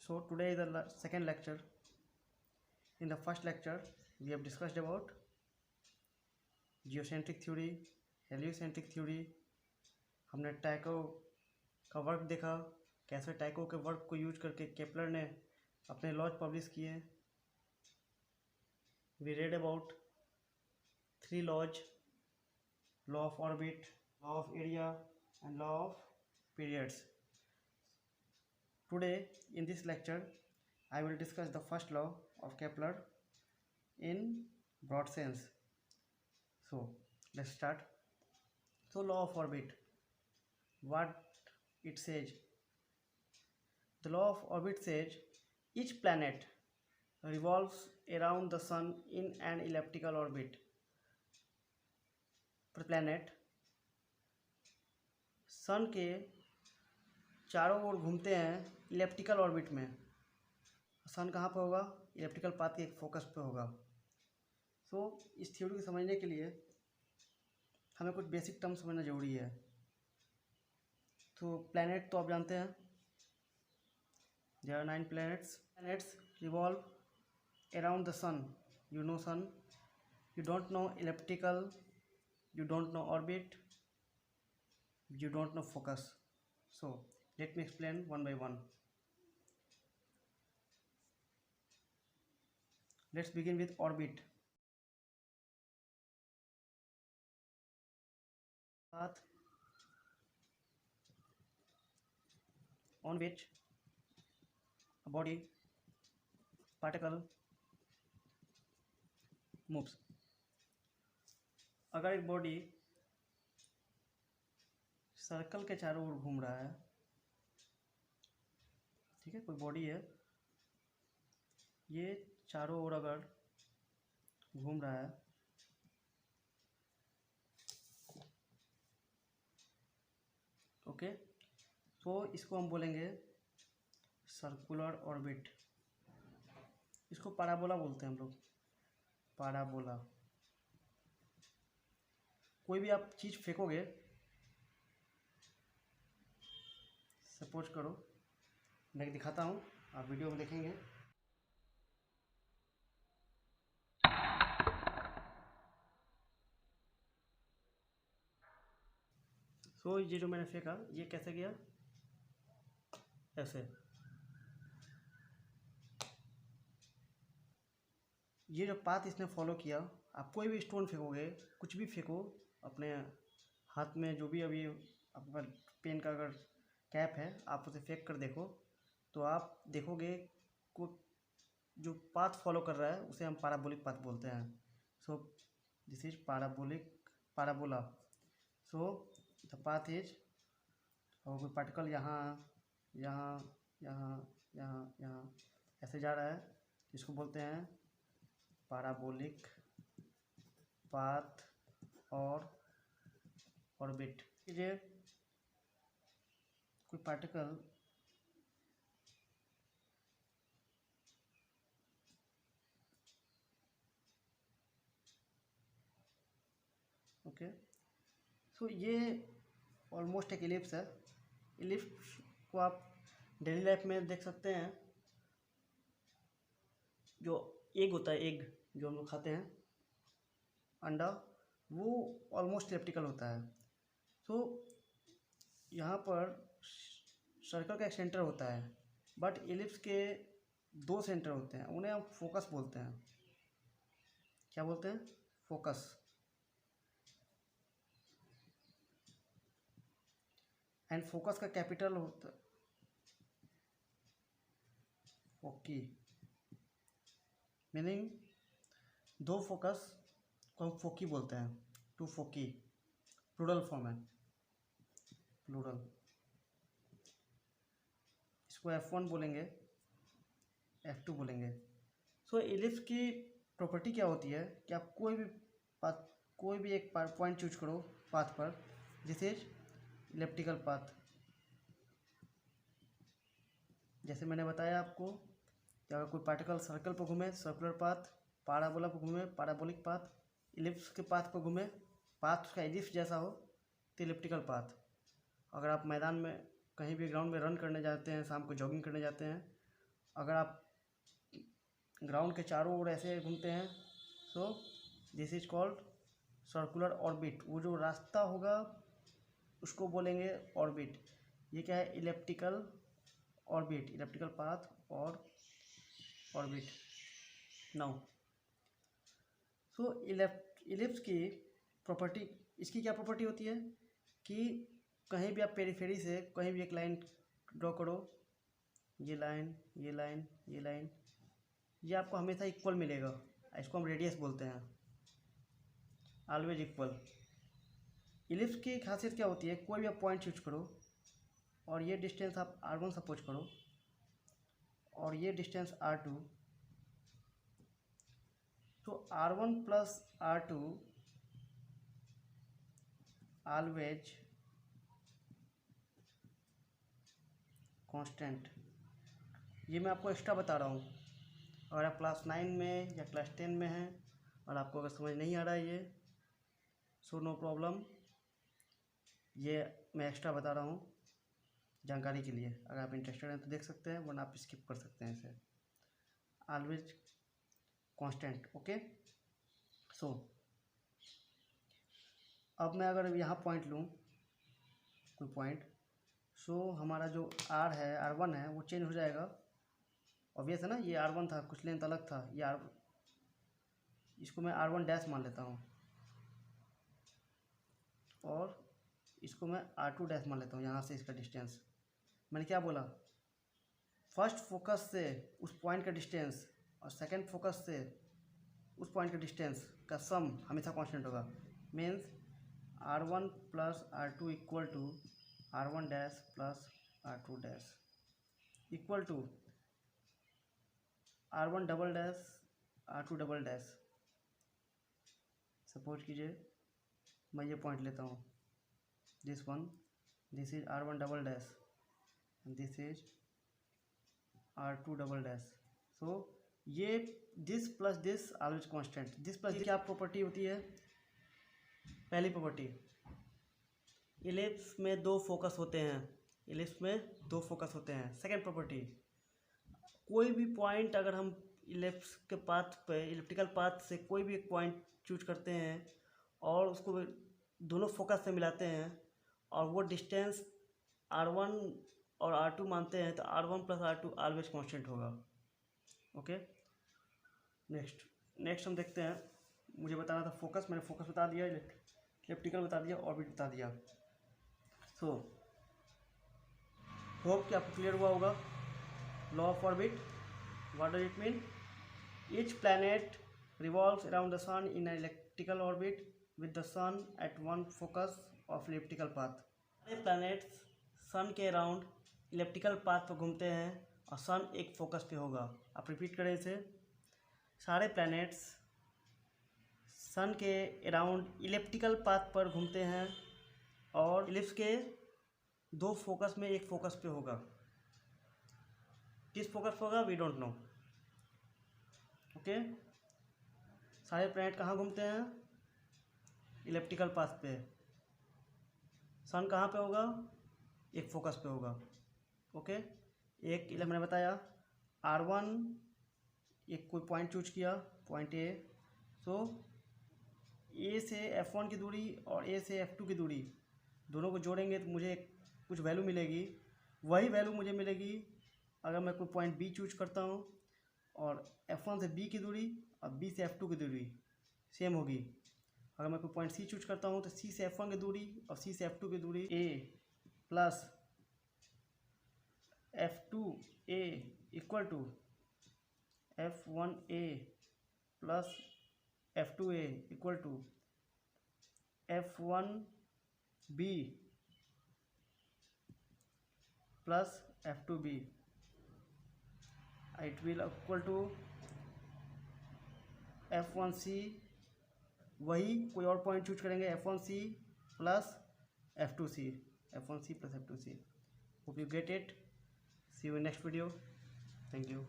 So today is the second lecture. In the first lecture, we have discussed about geocentric theory, heliocentric theory. हमने टाइको का work देखा, कैसे टाइको के work को use करके केपलर ने अपने लॉज पब्लिश किए. We read about 3 laws: law of orbit, law of area, and law of periods. Today in this lecture, I will discuss the first law of Kepler in broad sense. So let's start. So law of orbit, what it says? The law of orbit says each planet revolves around the sun in an elliptical orbit. Planet sun के चारों ओर घूमते हैं elliptical orbit में. सन कहाँ पे होगा? Elliptical path के एक फोकस पे होगा. सो इस थ्योरी को समझने के लिए हमें कुछ बेसिक टर्म समझना जरूरी है. तो प्लैनेट तो आप जानते हैं, there are 9 planets. Planets revolve around the sun. You know sun. You don't know elliptical. You don't know orbit. You don't know focus. So let me explain one by one. Let's begin with orbit. Path on which a body, particle moves. अगर एक body circle के चारों ओर घूम रहा है, ठीक है, कोई बॉडी है, ये चारों ओर अगर घूम रहा है, ओके, तो इसको हम बोलेंगे सर्कुलर ऑर्बिट. इसको पैराबोला बोलते हैं हम लोग, पैराबोला. कोई भी आप चीज़ फेंकोगे, सपोज करो मैं दिखाता हूँ, आप वीडियो में देखेंगे. सो ये जो मैंने फेंका, ये कैसे गया? ऐसे. ये जो पाथ इसने फॉलो किया, आप कोई भी स्टोन फेंकोगे, कुछ भी फेंको अपने हाथ में, जो भी अभी आपके पास पेन का अगर कैप है, आप उसे फेंक कर देखो, तो आप देखोगे को जो पाथ फॉलो कर रहा है उसे हम पैराबोलिक पाथ बोलते हैं. So this is parabola. So the path is, और कोई पार्टिकल यहाँ यहाँ यहाँ यहाँ यहाँ ऐसे जा रहा है, इसको बोलते हैं पैराबोलिक पाथ और ऑर्बिट. ये कोई पार्टिकल ओके, सो ये ऑलमोस्ट एक इलिप्स है. इलिप्स को आप डेली लाइफ में देख सकते हैं. जो एग होता है, एग जो हम लोग खाते हैं, अंडा, वो ऑलमोस्ट इलिप्टिकल होता है. सो यहाँ पर सर्कल का एक सेंटर होता है, बट इलिप्स के 2 सेंटर होते हैं, उन्हें हम फोकस बोलते हैं. क्या बोलते हैं? फोकस. एंड फोकस का कैपिटल होता है फोकी, मीनिंग 2 फोकस को हम फोकी बोलते हैं. 2 फोकी, प्लूरल फॉर्म है, प्लूरल. इसको F1 बोलेंगे, F2 बोलेंगे. सो इलिप्स की प्रॉपर्टी क्या होती है कि आप कोई भी एक पॉइंट चूज करो पाथ पर. This is elliptical path. जैसे मैंने बताया आपको कि अगर कोई पार्टिकल सर्कल पर घूमे, सर्कुलर पाथ, पैराबोला पर घूमे, पैराबोलिक पाथ, इलिप्स के पाथ पर घूमे, पाथ उसका इलिप्स जैसा हो, तो इलिप्टिकल पाथ. अगर आप मैदान में कहीं भी ग्राउंड में रन करने जाते हैं, शाम को जॉगिंग करने जाते हैं, अगर आप ग्राउंड के चारों ओर ऐसे घूमते हैं so this is called circular orbit. वो जो रास्ता होगा उसको बोलेंगे ऑर्बिट। ये क्या है? इलिप्टिकल ऑर्बिट, इलिप्टिकल पाथ और ऑर्बिट। नाउ सो इलिप्स की प्रॉपर्टी, इसकी क्या प्रॉपर्टी होती है कि कहीं भी आप पेरीफेरी से कहीं भी एक लाइन ड्रॉ करो, ये लाइन, ये लाइन, ये लाइन, ये आपको हमेशा इक्वल मिलेगा। इसको हम रेडियस बोलते हैं, ऑलवेज इक्वल। इलिप्स की खासियत क्या होती है? कोई भी आप पॉइंट चूज करो और ये डिस्टेंस आप r1 सपोज करो और ये डिस्टेंस r2, तो r1 plus r2 always constant. ये मैं आपको एक्स्ट्रा बता रहा हूँ। अगर आप क्लास 9 में या क्लास 10 में हैं और आपको अगर समझ नहीं आ रहा है ये, सो नो प्रॉब्लम, ये मैं एक्स्ट्रा बता रहा हूँ जानकारी के लिए। अगर आप इंटरेस्टेड हैं तो देख सकते हैं, वरना आप स्किप कर सकते हैं इसे। Always constant, okay. सो अब मैं अगर यहाँ पॉइंट लूँ, कोई पॉइंट, सो हमारा जो r है, r1 है, वो चेंज हो जाएगा। ऑब्वियस है ना, ये r1 था, कुछ लेंथ अलग था, ये इसको मैं r1 डैश मान लेता हूँ और इसको मैं r2 डैश मान लेता हूँ। यहाँ से इसका डिस्टेंस, मैंने क्या बोला? फर्स्ट फोकस से उस पॉइंट का डिस्टेंस और सेकंड फोकस से उस पॉइंट का डिस्टेंस का सम हमेशा कांस्टेंट होगा। Means r1 plus r2 equal to r1 dash plus r2 dash equal to r1 double dash r2 double dash. Suppose कीजिए मैं ये पॉइंट लेता हूँ, this one, this is r1 double dash, this is r2 double dash. So ये this plus this always constant. This plus क्या property होती है? पहली प्रॉपर्टी, इलिप्स में दो फोकस होते हैं, इलिप्स में दो फोकस होते हैं। सेकंड प्रॉपर्टी, कोई भी पॉइंट अगर हम इलिप्स के पाथ पे, इलिप्टिकल पाथ से कोई भी एक पॉइंट चूज करते हैं और उसको दोनों फोकस से मिलाते हैं और वो डिस्टेंस r1 और r2 मानते हैं, तो r1 plus r2 always constant होगा। ओके, नेक्स्ट हम देखते हैं। मुझे बताना था फोकस, मैंने फोकस बता दिया, इलिप्टिकल बता दिया, ऑर्बिट बता दिया। सो होप कि आपको क्लियर हुआ होगा। Law of orbit, what does it mean? Each planet revolves around the sun in an elliptical orbit with the sun at one focus of elliptical path। सारे planets सन के around elliptical path पर घूमते हैं और सन एक focus पे होगा। आप रिपीट करें इसे, सारे प्लैनेट्स सन के अराउंड इलिप्टिकल पाथ पर घूमते हैं और इलिप्स के दो फोकस में एक फोकस पे होगा। किस फोकस पे होगा? We don't know. ओके, सारे प्लैनेट कहाँ घूमते हैं? इलिप्टिकल पाथ पे। सन कहाँ पे होगा? एक फोकस पे होगा। ओके, एक मैंने बताया r1, एक कोई पॉइंट चूज किया, पॉइंट ए, सो ए से f1 की दूरी और ए से f2 की दूरी दोनों को जोड़ेंगे तो मुझे कुछ वैल्यू मिलेगी। वही वैल्यू मुझे मिलेगी अगर मैं कोई पॉइंट बी चूज करता हूँ और f1 से b की दूरी और b से f2 की दूरी सेम होगी। अगर मैं कोई पॉइंट c चूज करता हूँ तो c से f1 की दूरी और c से f2 की दूरी a plus f2a equal to f1a plus f2a equal to f1b plus f2b। It will equal to f1c, वही कोई और पॉइंट चूज करेंगे, f1c plus f2c, f1c plus f2c। Hope you get it. See you in next video. Thank you.